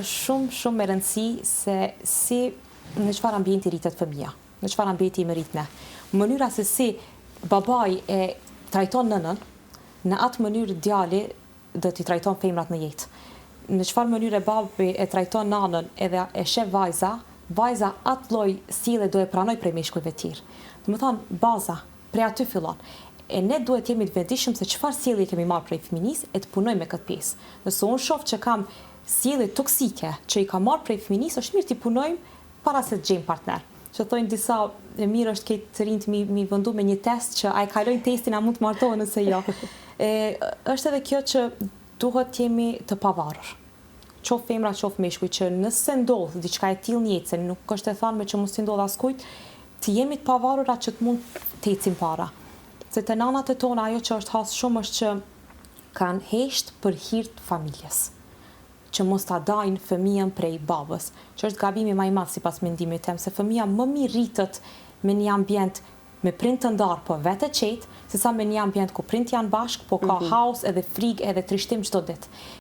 është shumë e rëndësi se si në çfarë ambienti rritet fëmia, në çfarë ambienti i merrit ne. Mënyra se si babai e trajton nënën, në atë mënyrë djali do t'i trajton femrat në jetë. Në çfarë mënyrë babi e trajton nanën edhe e sheh vajza atë lloj sjellje do e pranoj prej meshkujve të tjerë. Do të thonë baza prej aty fillon. E ne duhet jemi të vetëdijshëm se çfarë sjellje kemi marrë prej fëminisë e të punojmë me këtë pjesë. Nëse unë shoh që kam sjellje toksike që i kam marrë prej fëminisë, është mirë të punojmë para se të gjejmë partner. Që thonë disa, e mirë është këtë të rinjt mi vëndu me një test që a i kalojnë testin a mund të martohen nëse jo. Është edhe kjo që duhet jemi të pavarur. Qof femra, qof meshkuj, që nëse ndodh diçka e tillë në jetë, se nuk është e thanë që mos i ndodh askujt, të jemi të pavarura që të mund të ecim para. Se të nanat e tona ajo që është hasë shumë është që kanë hesht për hir të familjes, që mos ta dajnë fëmijën prej babës, që është gabimi më i madh sipas mendimit tem, se fëmia më mirë rritet me një ambient me prind të ndarë, po vetë qetë, sesa me një ambient ku prind janë bashkë, po ka haos edhe frikë edhe trishtim çdo ditë.